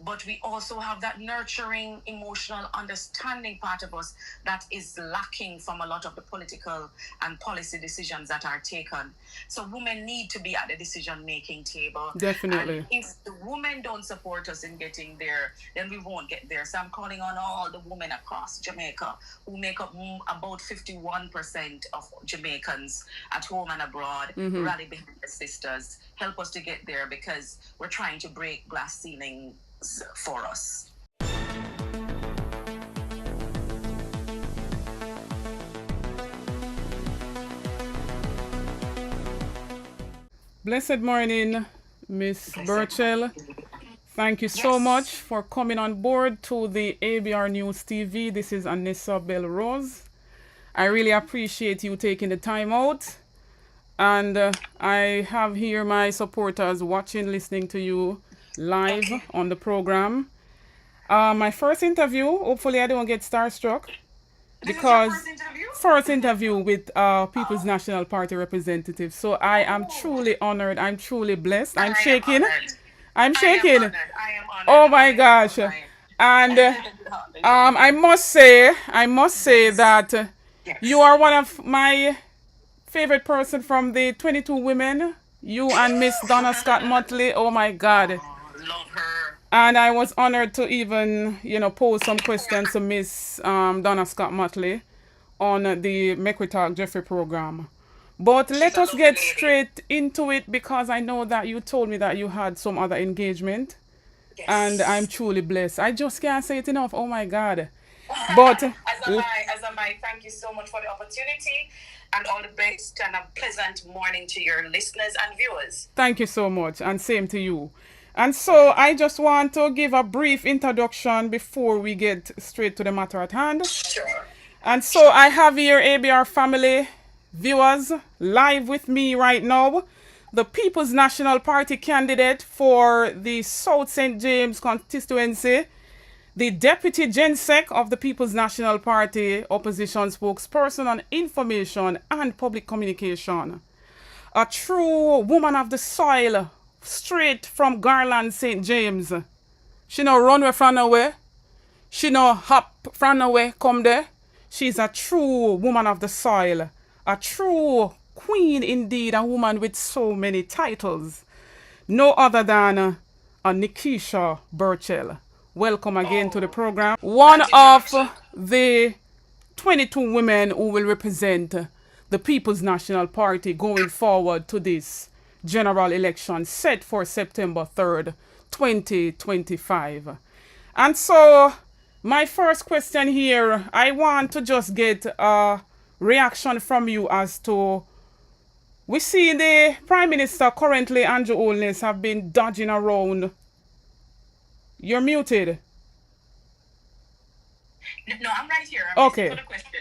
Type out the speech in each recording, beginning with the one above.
but we also have that nurturing, emotional, understanding part of us that is lacking from a lot of the political and policy decisions that are taken. So women need to be at the decision-making table. Definitely. And if the women don't support us in getting there, then we won't get there. So I'm calling on all the women across Jamaica who make up about 51% of Jamaicans at home and abroad, rally behind the sisters. Help us to get there because we're trying to break glass ceilings for us. Blessed morning, Miss Burchell. Thank you so much for coming on board to the ABR News TV. This is Anissa Bell Rose. I really appreciate you taking the time out. And I have here my supporters watching, listening to you live on the program. My first interview, hopefully I don't get starstruck. Because first interview with People's National Party representative. So I am truly honored. I'm truly blessed. I'm shaking. I'm shaking. I am honored. Oh my gosh. And I must say that you are one of my favorite person from the 22 women. You and Miss Donna Scott Motley. Oh my God. Love her. And I was honored to even, pose some questions to Miss Donna Scott Motley on the Make We Talk Jeffrey program. But let us get straight into it because I know that you told me that you had some other engagement. Yes. And I'm truly blessed. I just can't say it enough. Oh my God. But as am I. Thank you so much for the opportunity and all the best and a pleasant morning to your listeners and viewers. Thank you so much, and same to you. And so I just want to give a brief introduction before we get straight to the matter at hand. Sure. And so I have here ABR family viewers live with me right now. The People's National Party candidate for the South St. James Constituency, the Deputy Gensec of the People's National Party Opposition Spokesperson on Information and Public Communication. A true woman of the soil, straight from Garland, St. James. She no run away from nowhere. She no hop from nowhere, come there. She's a true woman of the soil. A true queen indeed, a woman with so many titles. No other than a Nekeisha Burchell. Welcome again to the program. One of the 22 women who will represent the People's National Party going forward to this general election set for September 3rd, 2025. And so, my first question here, I want to just get a reaction from you as to, we see the Prime Minister currently, Andrew Holness, have been dodging around. You're muted. No, I'm right here. I'm okay. For the question.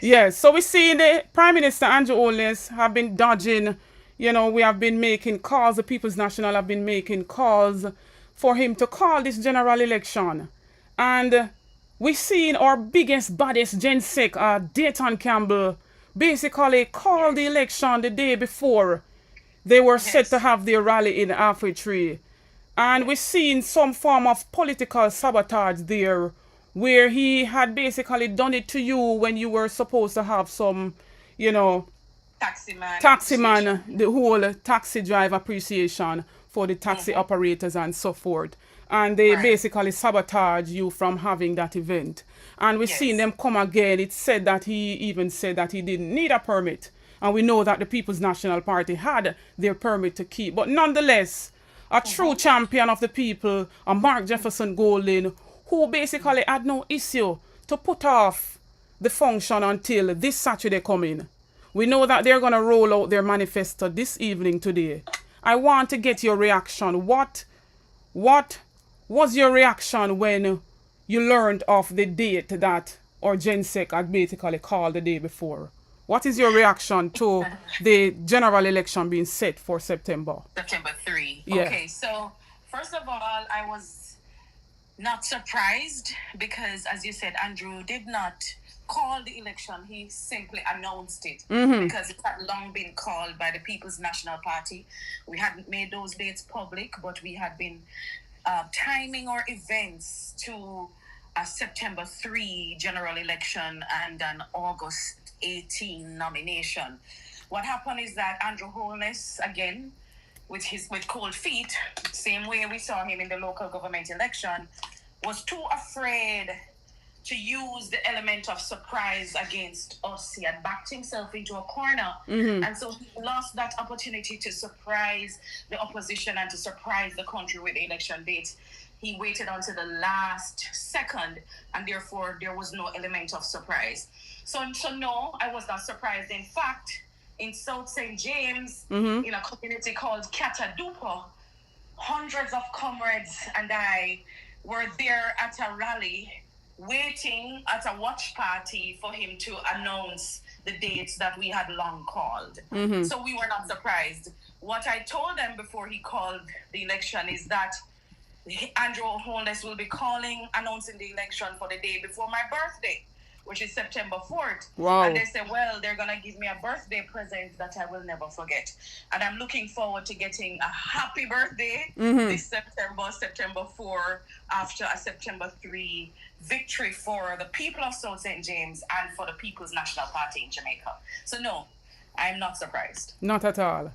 Yes, so we see the Prime Minister Andrew Holness have been dodging. We have been making calls, the People's National have been making calls for him to call this general election. And we've seen our biggest, baddest Gensec, Dayton Campbell, basically call the election the day before they were set to have their rally in Halfway Tree. And we've seen some form of political sabotage there, where he had basically done it to you when you were supposed to have some, taximan, the whole taxi drive appreciation for the taxi operators and so forth. And they basically sabotage you from having that event. And we've seen them come again. It's said that he even said that he didn't need a permit. And we know that the People's National Party had their permit to keep. But nonetheless, a true champion of the people, a Mark Jefferson Golding, who basically had no issue to put off the function until this Saturday coming. We know that they're going to roll out their manifesto this evening today. I want to get your reaction. What was your reaction when you learned of the date that our Gensec had basically called the day before? What is your reaction to the general election being set for September 3? Yeah. Okay, so first of all, I was not surprised because, as you said, Andrew did not call the election. He simply announced it because it had long been called by the People's National Party. We hadn't made those dates public, but we had been timing or events to a September 3 general election and an August 18 nomination. What happened is that Andrew Holness, again, with cold feet, same way we saw him in the local government election, was too afraid to use the element of surprise against us. He had backed himself into a corner. And so he lost that opportunity to surprise the opposition and to surprise the country with the election date. He waited until the last second, and therefore there was no element of surprise. So no, I was not surprised. In fact, in South St. James, in a community called Catadupa, hundreds of comrades and I were there at a rally, waiting at a watch party for him to announce the dates that we had long called. So we were not surprised. What I told them before he called the election is that Andrew Holness will be announcing the election for the day before my birthday, which is September 4th. Wow. And they said, well, they're going to give me a birthday present that I will never forget. And I'm looking forward to getting a happy birthday this September 4, after a September 3 victory for the people of South St. James and for the People's National Party in Jamaica. So no, I'm not surprised. Not at all.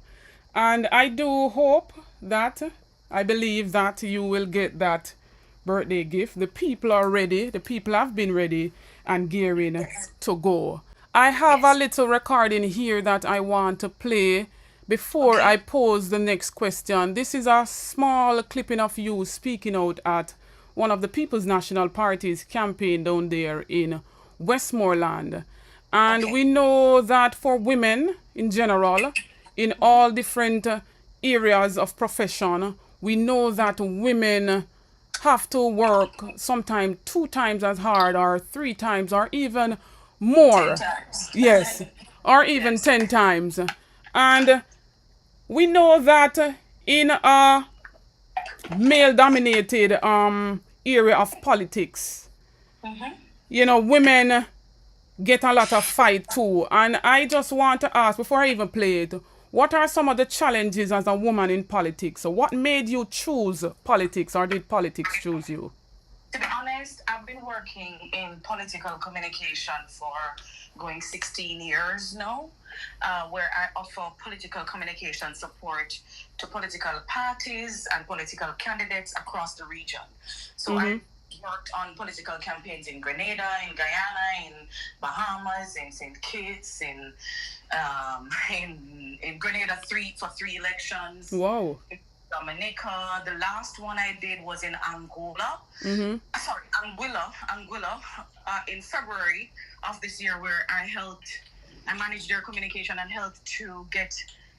And I do hope that, I believe that you will get that birthday gift. The people are ready. The people have been ready and gearing to go. I have a little recording here that I want to play before I pose the next question. This is a small clipping of you speaking out at one of the People's National Party's campaign down there in Westmoreland. And we know that for women in general, in all different areas of profession, we know that women have to work sometimes 2 times as hard or 3 times or even more. 10 times. Yes, or even 10 times. And we know that in a male-dominated area of politics, you know, women get a lot of fight too. And I just want to ask, before I even play it, what are some of the challenges as a woman in politics? So what made you choose politics, or did politics choose you? To be honest, I've been working in political communication for going 16 years now, where I offer political communication support to political parties and political candidates across the region. So I worked on political campaigns in Grenada, in Guyana, in Bahamas, in St. Kitts, in Grenada for 3 elections. Wow. Dominica. The last one I did was in Anguilla, in February of this year, where I managed their communication and helped to get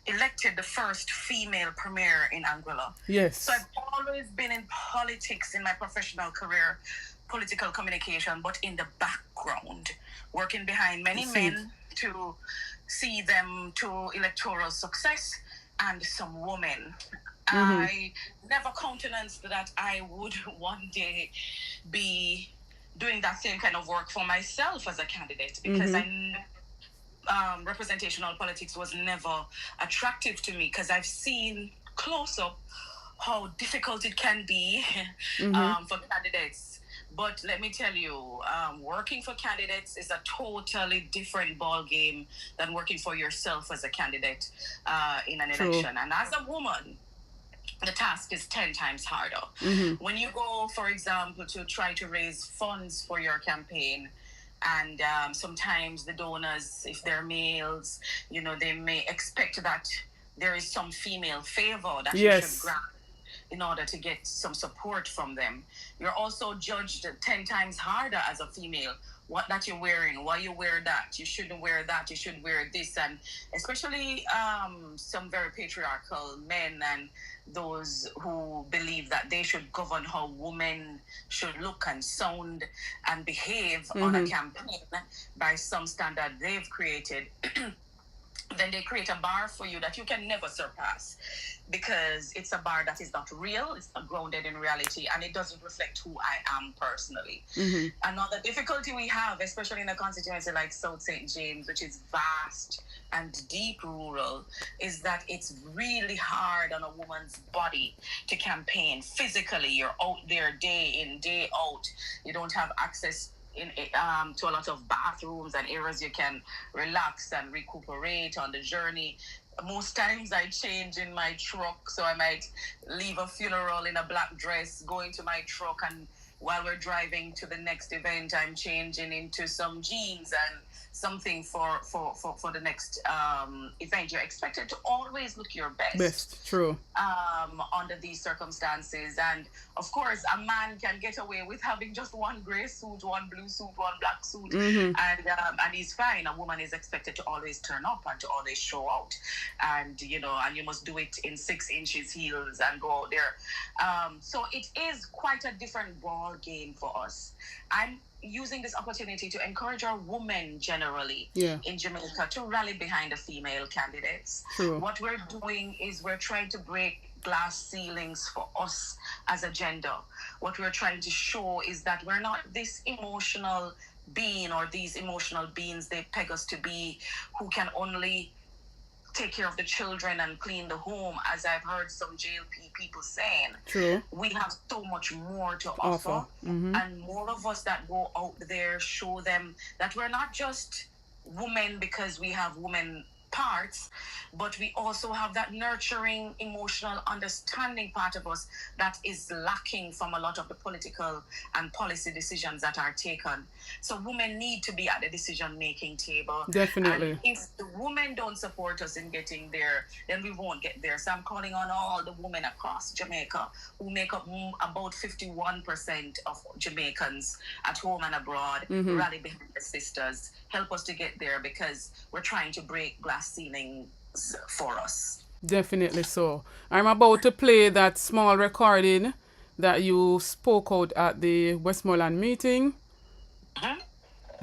elected the first female premier in Anguilla. Yes. So I've always been in politics in my professional career, political communication, but in the background, working behind many men to see them to electoral success, and some women. I never countenanced that I would one day be doing that same kind of work for myself as a candidate, because representational politics was never attractive to me, because I've seen close up how difficult it can be for candidates. But let me tell you, working for candidates is a totally different ball game than working for yourself as a candidate in an election. And as a woman, the task is 10 times harder. When you go, for example, to try to raise funds for your campaign, and sometimes the donors, if they're males, you know, they may expect that there is some female favor that you should grant in order to get some support from them. You're also judged 10 times harder as a female. What that you're wearing, why you wear that, you shouldn't wear that, you should wear this. And especially some very patriarchal men and those who believe that they should govern how women should look and sound and behave on a campaign by some standard they've created. then they create a bar for you that you can never surpass, because it's a bar that is not real, it's not grounded in reality, and it doesn't reflect who I am personally. Another difficulty we have, especially in a constituency like South St. James, which is vast and deep rural, is that it's really hard on a woman's body to campaign physically. You're out there day in, day out. You don't have access to a lot of bathrooms and areas you can relax and recuperate on the journey. Most times I change in my truck, so I might leave a funeral in a black dress, go into my truck, and while we're driving to the next event, I'm changing into some jeans and something for the next event. You're expected to always look your best. True. Under these circumstances. And of course, a man can get away with having just one gray suit, one blue suit, one black suit, and he's fine. A woman is expected to always turn up and to always show out, and you must do it in 6 inches heels and go out there. So it is quite a different ball game for us. I'm using this opportunity to encourage our women generally in Jamaica to rally behind the female candidates. True. What we're doing is we're trying to break glass ceilings for us as a gender. What we're trying to show is that we're not this emotional being or these emotional beings they peg us to be, who can only take care of the children and clean the home, as I've heard some JLP people saying. True. We have so much more to offer. And more of us that go out there show them that we're not just women because we have women parts, but we also have that nurturing, emotional, understanding part of us that is lacking from a lot of the political and policy decisions that are taken. So women need to be at the decision-making table. Definitely. And if the women don't support us in getting there, then we won't get there. So I'm calling on all the women across Jamaica who make up about 51% of Jamaicans at home and abroad, rally behind the sisters. Help us to get there, because we're trying to break glass ceilings for us. Definitely so. I'm about to play that small recording that you spoke out at the Westmoreland meeting.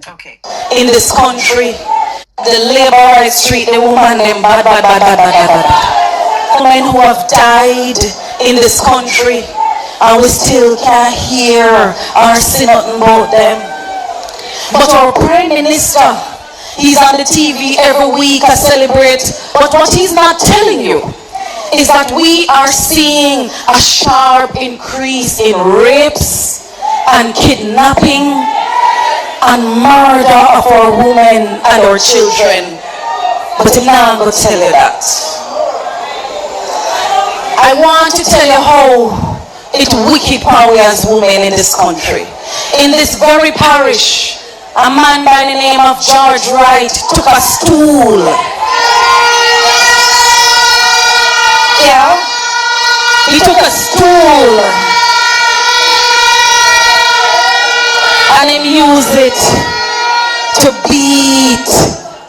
Okay. In this country, the labor rights treat the woman them bad, bad, bad, bad, bad, bad, bad. Women who have died in this country, and we still can't hear or see nothing about them. But our Prime Minister, he's on the TV every week to celebrate. But what he's not telling you is that we are seeing a sharp increase in rapes and kidnapping and murder of our women and our children. But I'm not going to tell you that. I want to tell you how it's wicked how we as women in this country. In this very parish, a man by the name of George Wright took a stool. Yeah, he took a stool and he used it to beat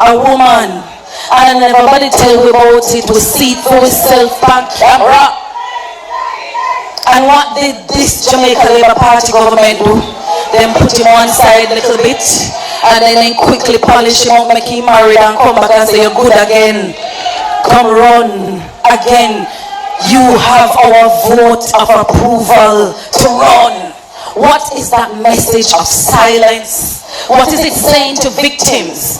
a woman. And nobody tell me about it. We see it for ourselves on camera. And what did this Jamaica Labour Party government do? Then put him on side a little bit, and then quickly polish him up, make him married, and come back and say, you're good again. Come run again. You have our vote of approval to run. What is that message of silence? What is it saying to victims?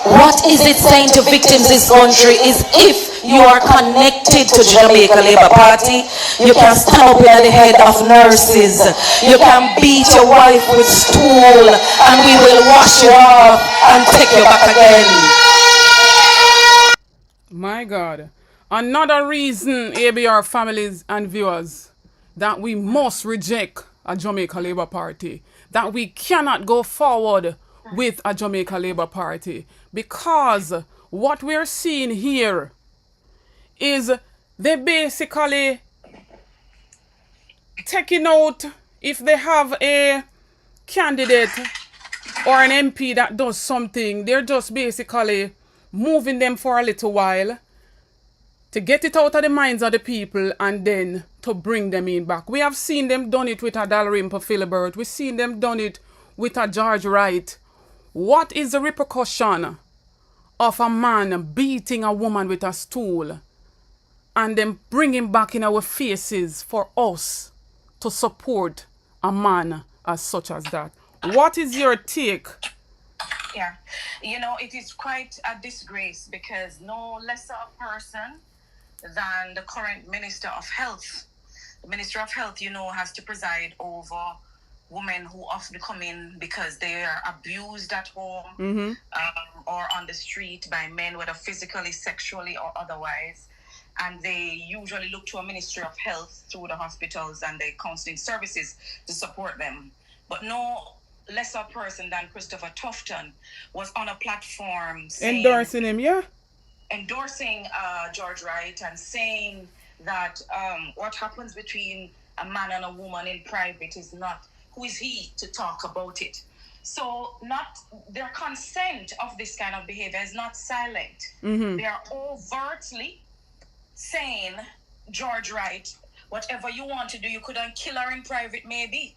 What is it saying to victims in this country is if you are connected to Jamaica Labour Party, you can stand up at the head of nurses, you can beat your wife with stool, and we will wash you off and take you back again. My God. Another reason, ABR families and viewers, that we must reject a Jamaica Labour Party, that we cannot go forward with a Jamaica Labour Party, because what we're seeing here is they basically taking out, if they have a candidate or an MP that does something, they're just basically moving them for a little while to get it out of the minds of the people and then to bring them in back. We have seen them done it with a Dalrymple Philibert. We've seen them done it with a George Wright. What is the repercussion of a man beating a woman with a stool and then bringing back in our faces for us to support a man as such as that. What is your take? Yeah, you know, it is quite a disgrace because no lesser person than the current Minister of Health. The Minister of Health, you know, has to preside over women who often come in because they are abused at home or on the street by men, whether physically, sexually, or otherwise. And they usually look to a Ministry of Health through the hospitals and the counseling services to support them. But no lesser person than Christopher Tufton was on a platform saying, Endorsing him, yeah? Endorsing George Wright and saying that what happens between a man and a woman in private is not, who is he to talk about it? So not their consent of this kind of behavior is not silent. They are overtly saying, George Wright, whatever you want to do, you couldn't kill her in private, maybe.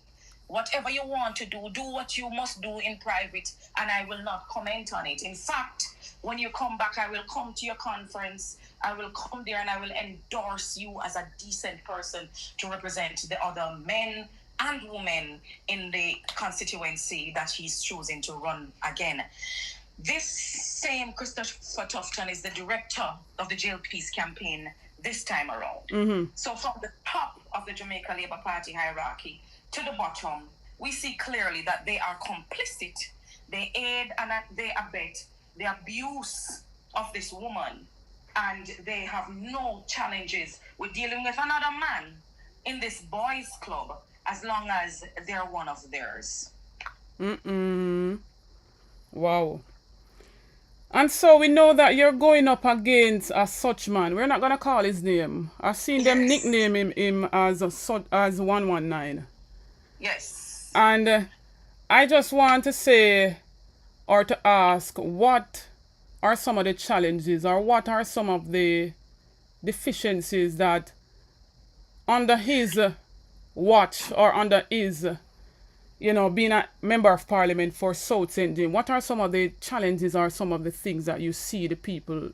Whatever you want to do what you must do in private, and I will not comment on it. In fact, when you come back, I will come to your conference, I will come there and I will endorse you as a decent person to represent the other men and women in the constituency that he's choosing to run again. This same Christopher Tufton is the director of the Jail Peace campaign this time around. So from the top of the Jamaica Labour Party hierarchy to the bottom, we see clearly that they are complicit. They aid and they abet the abuse of this woman, and they have no challenges with dealing with another man in this boys' club as long as they're one of theirs. Wow. And so we know that you're going up against a such man. We're not going to call his name. I've seen them nickname him as 119. Yes. And I just want to say or to ask, what are some of the challenges or what are some of the deficiencies that under his watch or under his, being a member of parliament for South St. James, what are some of the challenges or some of the things that you see the people,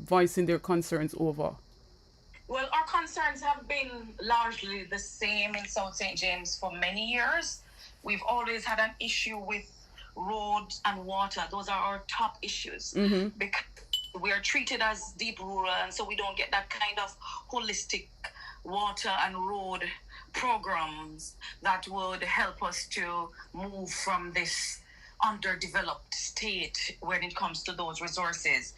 voicing their concerns over? Well, our concerns have been largely the same in South St. James for many years. We've always had an issue with roads and water. Those are our top issues. Because we are treated as deep rural, and so we don't get that kind of holistic water and road programs that would help us to move from this underdeveloped state when it comes to those resources.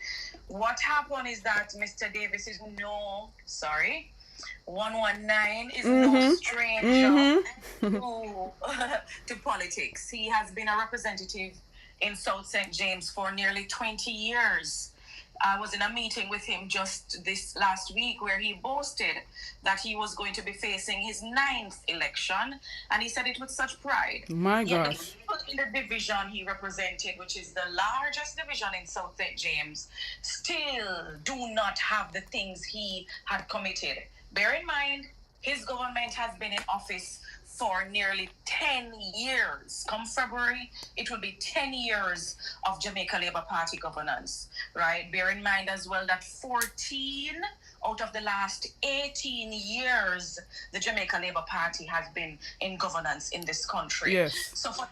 What happened is that Mr. Davis is 119 is no stranger to politics. He has been a representative in South St. James for nearly 20 years. I was in a meeting with him just this last week where he boasted that he was going to be facing his 9th election, and he said it with such pride. My Yet gosh. the people in the division he represented, which is the largest division in South St. James, still do not have the things he had committed. Bear in mind, his government has been in office for nearly 10 years. Come February, it will be 10 years of Jamaica Labour Party governance, right? Bear in mind as well that 14 out of the last 18 years, the Jamaica Labour Party has been in governance in this country. Yes. So for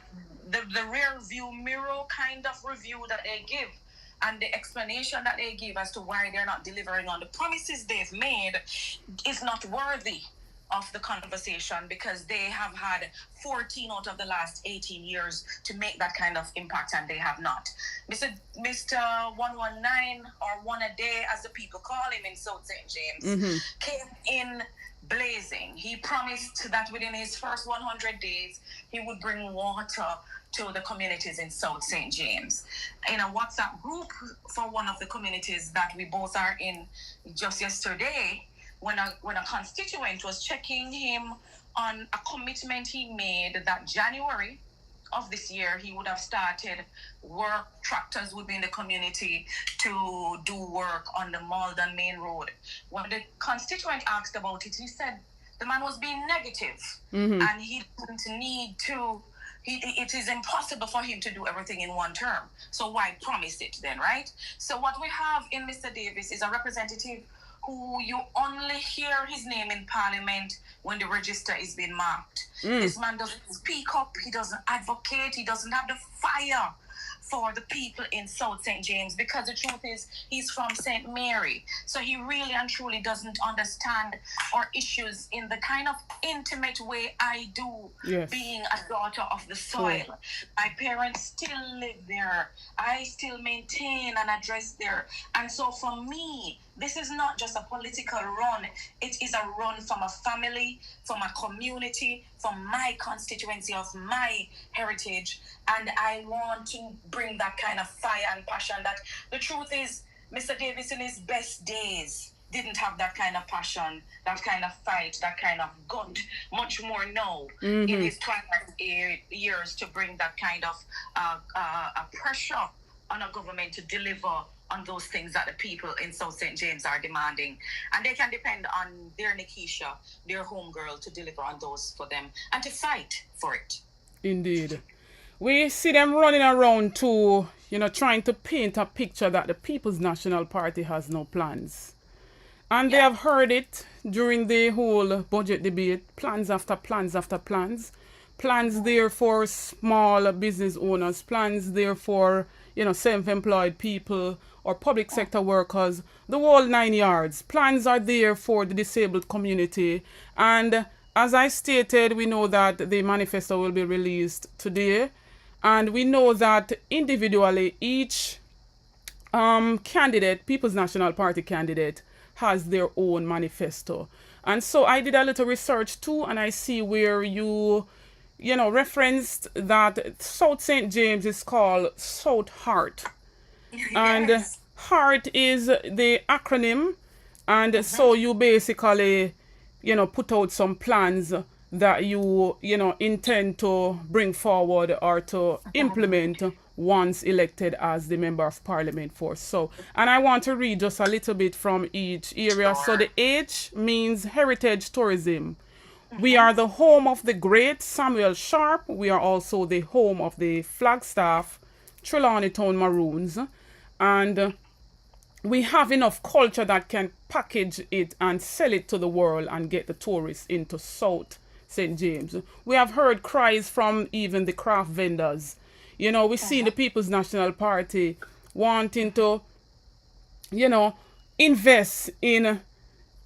the rear view mirror kind of review that they give, and the explanation that they give as to why they're not delivering on the promises they've made is not worthy of the conversation, because they have had 14 out of the last 18 years to make that kind of impact, and they have not. Mr. 119, or one a day as the people call him in South St. James, came in blazing. He promised that within his first 100 days, he would bring water to the communities in South St. James. In a WhatsApp group for one of the communities that we both are in just yesterday, when a constituent was checking him on a commitment he made that January of this year he would have started work, tractors would be in the community to do work on the Malden Main Road. When the constituent asked about it, he said the man was being negative and he didn't need to It is impossible for him to do everything in one term. So why promise it then, right? So what we have in Mr. Davis is a representative who you only hear his name in Parliament when the register is being marked. This man doesn't speak up, he doesn't advocate, he doesn't have the fire for the people in South St. James, because the truth is he's from St. Mary. So he really and truly doesn't understand our issues in the kind of intimate way I do, being a daughter of the soil. My parents still live there. I still maintain and address there. And so for me, this is not just a political run. It is a run from a family, from a community, from my constituency, of my heritage. And I want to bring that kind of fire and passion. That the truth is, Mr. Davis in his best days didn't have that kind of passion, that kind of fight, that kind of gut, much more now in his 20 years to bring that kind of pressure on a government to deliver on those things that the people in South St. James are demanding. And they can depend on their Nekeisha, their homegirl, to deliver on those for them and to fight for it. Indeed. We see them running around to, trying to paint a picture that the People's National Party has no plans. And they have heard it during the whole budget debate, plans after plans after plans. Plans there for small business owners, plans there for, self-employed people or public sector workers, the whole 9 yards. Plans are there for the disabled community. And as I stated, we know that the manifesto will be released today. And we know that individually, each candidate, People's National Party candidate, has their own manifesto. And so I did a little research too, and I see where you referenced that South St. James is called South Heart. And Heart is the acronym. And so you basically, put out some plans that you intend to bring forward or to implement once elected as the Member of Parliament for. So, and I want to read just a little bit from each area. So the H means heritage tourism. We are the home of the great Samuel Sharp. We are also the home of the Flagstaff Trelawney Town Maroons. And we have enough culture that can package it and sell it to the world and get the tourists into South St. James. We have heard cries from even the craft vendors. We've seen the People's National Party wanting to, invest in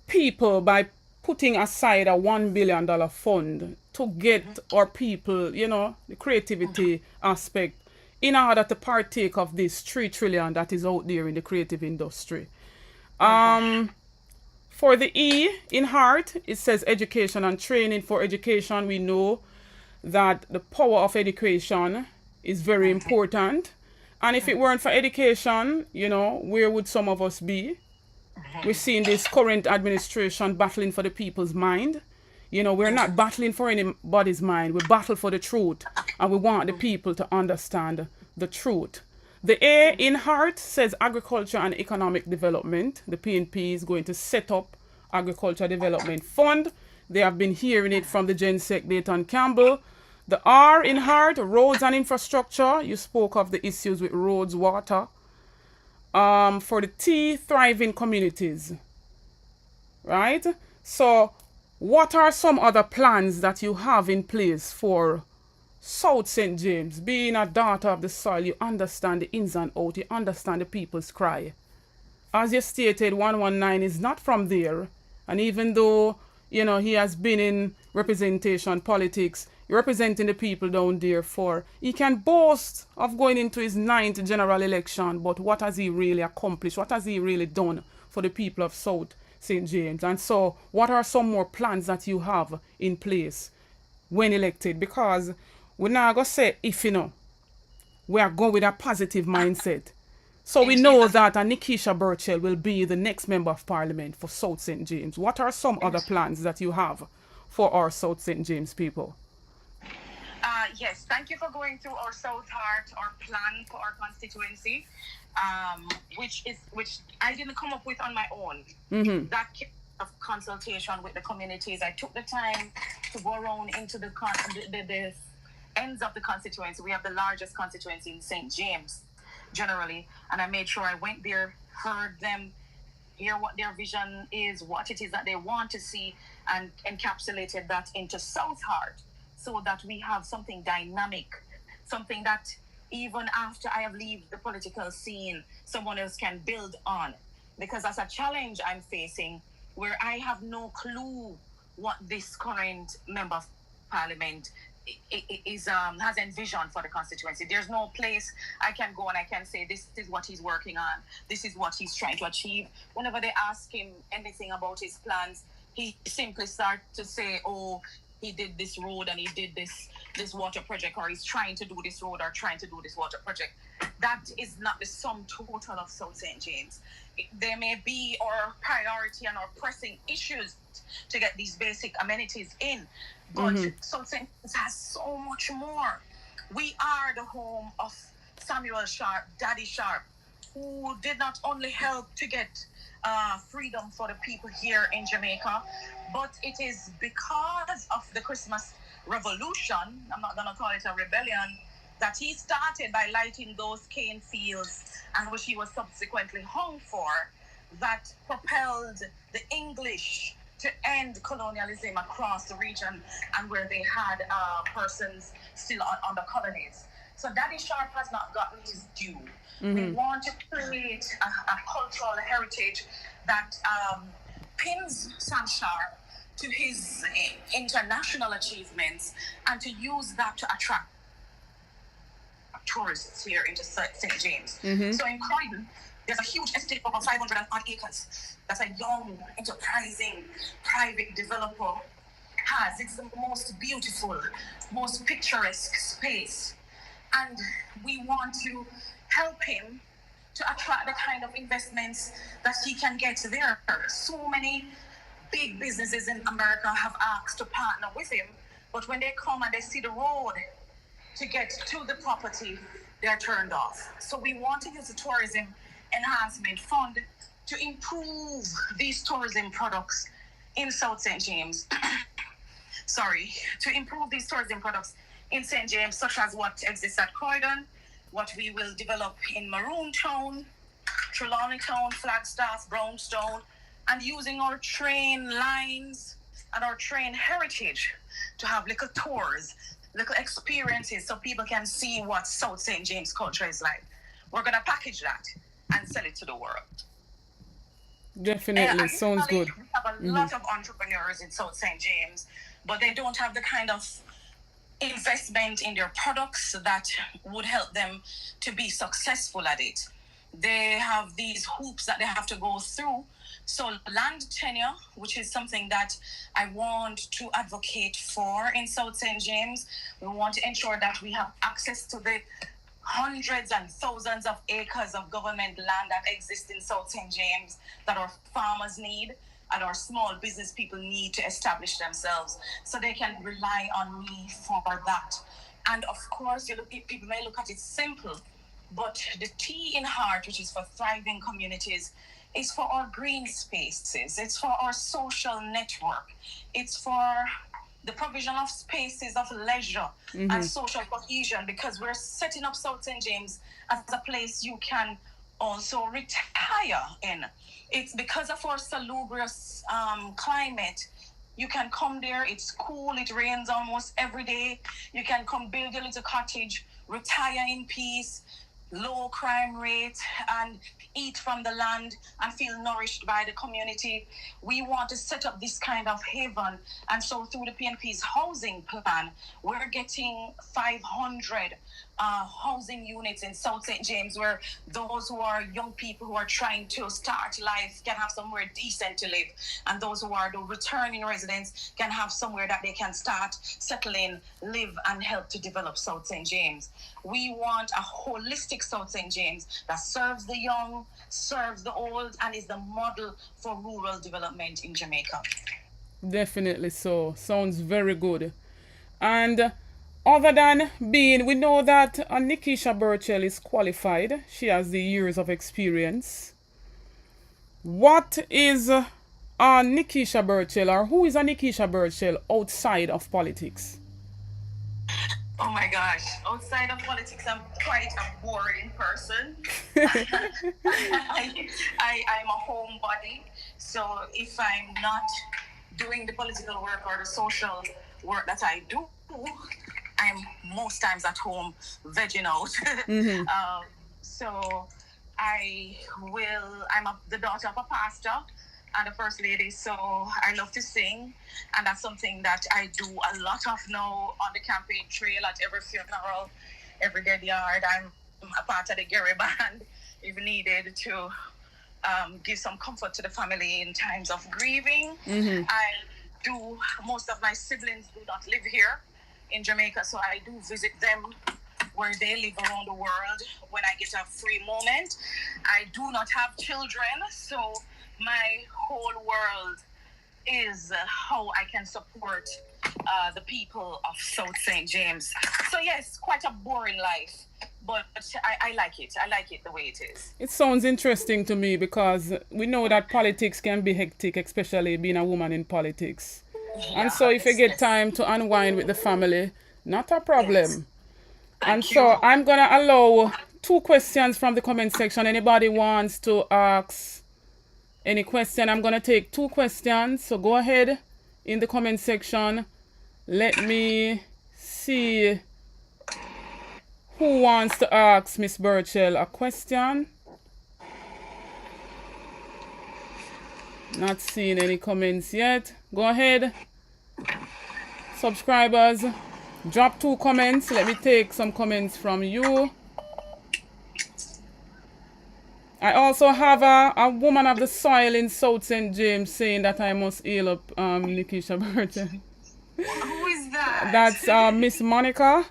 people by putting aside a $1 billion fund to get our people, the creativity aspect, in order to partake of this $3 trillion that is out there in the creative industry. For the E in heart, it says education and training. For education, we know that the power of education is very important. And if it weren't for education, where would some of us be? We're seeing this current administration battling for the people's mind. We're not battling for anybody's mind. We battle for the truth. And we want the people to understand the truth. The A in heart says agriculture and economic development. The PNP is going to set up Agriculture Development Fund. They have been hearing it from the GenSec Dayton Campbell. The R in heart, roads and infrastructure. You spoke of the issues with roads, water. For the T, thriving communities. Right? So, what are some other plans that you have in place for South St. James? Being a daughter of the soil, you understand the ins and outs, you understand the people's cry. As you stated, 119 is not from there. And even though, he has been in representation politics, representing the people down there he can boast of going into his 9th general election, but what has he really accomplished? What has he really done for the people of South St. James? And so, what are some more plans that you have in place when elected? Because we're not going to say if, we are going with a positive mindset. So we know that Nekeisha Burchell will be the next Member of Parliament for South St. James. What are some other plans that you have for our South St. James people? Yes, thank you for going through our South Heart, our plan for our constituency, which I didn't come up with on my own. That came of consultation with the communities. I took the time to go around into the ends of the constituency. We have the largest constituency in St. James, generally. And I made sure I went there, heard them, hear what their vision is, what it is that they want to see, and encapsulated that into South Heart so that we have something dynamic, something that even after I have left the political scene, someone else can build on. Because that's a challenge I'm facing where I have no clue what this current member of parliament has envisioned for the constituency. There's no place I can go and I can say this is what he's working on, this is what he's trying to achieve. Whenever they ask him anything about his plans, he simply starts to say, oh, he did this road and he did this water project, or he's trying to do this road or trying to do this water project. That is not the sum total of South St. James. There may be our priority and our pressing issues to get these basic amenities in, but South St. James has so much more. We are the home of Samuel Sharp, Daddy Sharp, who did not only help to get freedom for the people here in Jamaica, but it is because of the Christmas Revolution, I'm not going to call it a rebellion, that he started by lighting those cane fields, and which he was subsequently hung for, that propelled the English to end colonialism across the region and where they had persons still on the colonies. So Daddy Sharp has not gotten his due. We want to create a cultural heritage that pins Sam Sharp to his international achievements and to use that to attract tourists here into St. James. So in Croydon, there's a huge estate of over 500 odd acres that a young, enterprising, private developer has. It's the most beautiful, most picturesque space. And we want to help him to attract the kind of investments that he can get there. So many big businesses in America have asked to partner with him, but when they come and they see the road to get to the property, they're turned off. So we want to use the Tourism Enhancement Fund to improve these tourism products in South St. James. To improve these tourism products in St. James, such as what exists at Croydon, what we will develop in Maroon Town, Trelawney Town, Flagstaff, Brownstone, and using our train lines and our train heritage to have little tours, little experiences so people can see what South St. James culture is like. We're going to package that and sell it to the world. Definitely, sounds good. We have a lot of entrepreneurs in South St. James, but they don't have the kind of investment in their products that would help them to be successful at it. They have these hoops that they have to go through. So land tenure, which is something that I want to advocate for in South St. James. We want to ensure that we have access to the hundreds and thousands of acres of government land that exist in South St. James that our farmers need and our small business people need to establish themselves, so they can rely on me for that. And of course, people may look at it simple, but the T in heart, which is for thriving communities, is for our green spaces, it's for our social network, it's for the provision of spaces of leisure and social cohesion, because we're setting up South St. James as a place you can also retire in. It's because of our salubrious climate. You can come there, it's cool, it rains almost every day. You can come build a little cottage, retire in peace, low crime rate, and eat from the land and feel nourished by the community. We want to set up this kind of haven. And so through the PNP's housing plan, we're getting 500 housing units in South St. James, where those who are young people who are trying to start life can have somewhere decent to live, and those who are the returning residents can have somewhere that they can start, settle in, live, and help to develop South St. James. We want a holistic South St. James that serves the young, serves the old, and is the model for rural development in Jamaica. Definitely so. Sounds very good. And other than being, we know that Nekeisha Burchell is qualified. She has the years of experience. What is Nekeisha Burchell, or who is Nekeisha Burchell outside of politics? Oh my gosh. Outside of politics, I'm quite a boring person. I'm a homebody. So if I'm not doing the political work or the social work that I do, I'm most times at home vegging out. So I'm the daughter of a pastor and a first lady, so I love to sing, and that's something that I do a lot of now on the campaign trail, at every funeral, every dead yard. I'm a part of the Gary band if needed to give some comfort to the family in times of grieving. Most of my siblings do not live here in Jamaica, so I do visit them where they live around the world when I get a free moment. I do not have children, so my whole world is how I can support the people of South St. James. So yes, quite a boring life, but I like it. I like it the way it is. It sounds interesting to me because we know that politics can be hectic, especially being a woman in politics. And so if you get time to unwind with the family, not a problem. Yes. And so I'm going to allow 2 questions from the comment section. Anybody wants to ask any question? I'm going to take 2 questions. So go ahead in the comment section. Let me see who wants to ask Miss Burchell a question. Not seeing any comments yet. Go ahead. Subscribers, drop 2 comments. Let me take some comments from you. I also have a woman of the soil in South St. James saying that I must heal up Nekeisha Burchell. Who is that? That's Miss Monica.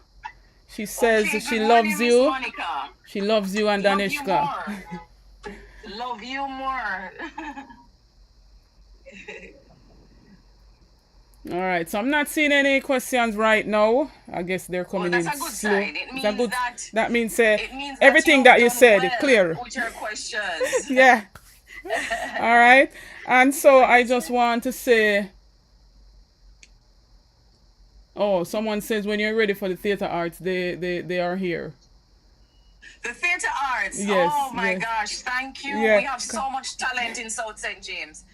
She says she loves you. Monica. She loves you and Love Danishka. You more. Love you more. All right, so I'm not seeing any questions right now. I guess they're coming in slow. That's a good sign. It means that means means everything that you said well clear. with your questions. Yeah. All right. And so I just want to say, oh, someone says when you're ready for the theater arts, they are here. The theater arts. Yes, Oh my yes. gosh, thank you. Yeah. We have so much talent in South St. James.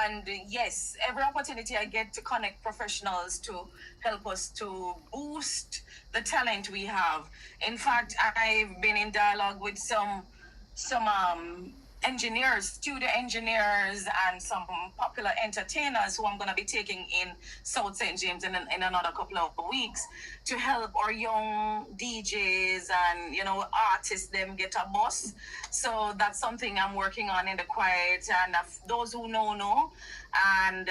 And yes, every opportunity I get to connect professionals to help us to boost the talent we have. In fact, I've been in dialogue with some engineers, studio engineers, and some popular entertainers who I'm going to be taking in South St. James in another couple of weeks to help our young DJs and, artists them get a bus. So that's something I'm working on in the quiet, and those who know. And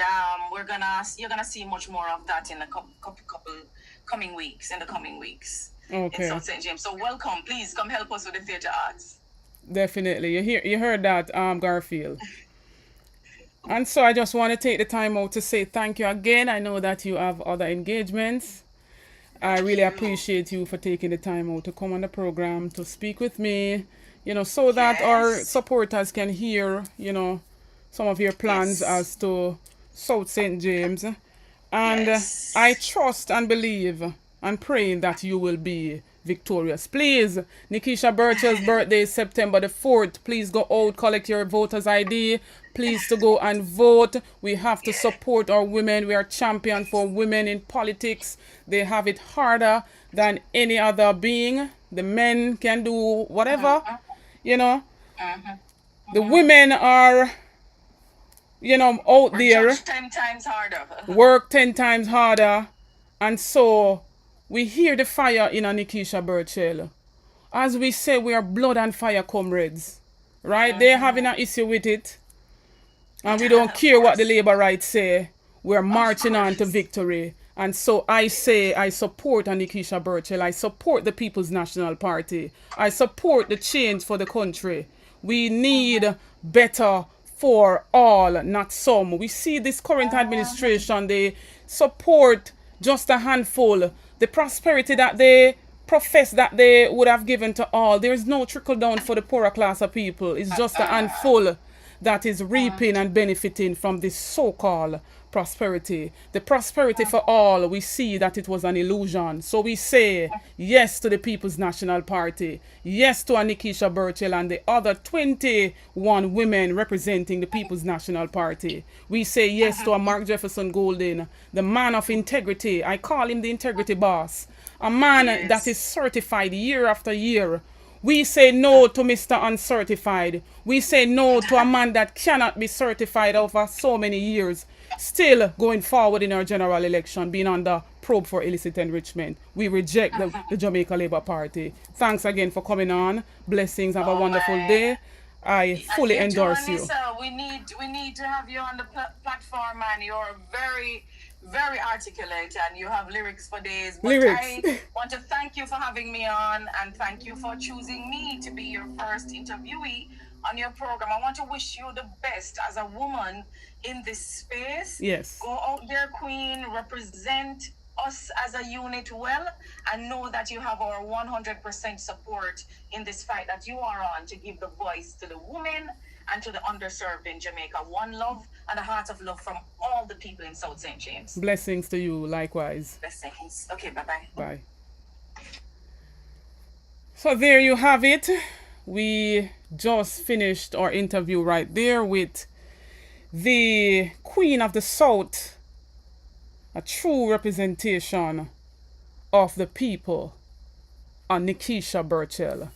you're gonna see much more of that in a couple coming weeks, Okay. in South St. James. So welcome, please come help us with the theater arts. Definitely. You heard that, Garfield. And so I just want to take the time out to say thank you again. I know that you have other engagements. I really appreciate you for taking the time out to come on the program to speak with me, so that our supporters can hear, some of your plans as to South St. James. And I trust and believe and pray that you will be victorious. Please, Nekeisha Burchell's birthday is September the 4th. Please go out, collect your voter's ID. Please to go and vote. We have to support our women. We are champions for women in politics. They have it harder than any other being. The men can do whatever, The women are, out there. 10 times harder. Work 10 times harder. And so we hear the fire in Nekeisha Burchell. As we say, we are blood and fire comrades. Right? They're having an issue with it. And we don't care what the labor rights say. We're marching on to victory. And so I say I support Nekeisha Burchell. I support the People's National Party. I support the change for the country. We need better for all, not some. We see this current administration, they support just a handful. The prosperity that they profess that they would have given to all, there's no trickle down for the poorer class of people. It's just a handful that is reaping and benefiting from this so-called prosperity. The prosperity for all, we see that it was an illusion. So we say yes to the People's National Party, yes to Nekeisha Burchell and the other 21 women representing the People's National Party. We say yes to a Mark Jefferson Golden, the man of integrity. I call him the integrity boss. A man that is certified year after year. We say no to Mr. Uncertified. We say no to a man that cannot be certified over so many years. Still going forward in our general election, being under probe for illicit enrichment. We reject the Jamaica Labour Party. Thanks again for coming on. Blessings. Have a wonderful day. I fully endorse you. We need to have you on the platform, and you're very, very articulate, and you have lyrics for days. But I want to thank you for having me on, and thank you for choosing me to be your first interviewee on your program. I want to wish you the best as a woman in this space. Yes. Go out there, Queen, represent us as a unit well, and know that you have our 100% support in this fight that you are on to give the voice to the women and to the underserved in Jamaica. One love and a heart of love from all the people in South St. James. Blessings to you, likewise. Blessings. Okay, bye-bye. Bye. So there you have it. We just finished our interview right there with the Queen of the South, a true representation of the people, Nekeisha Burchell.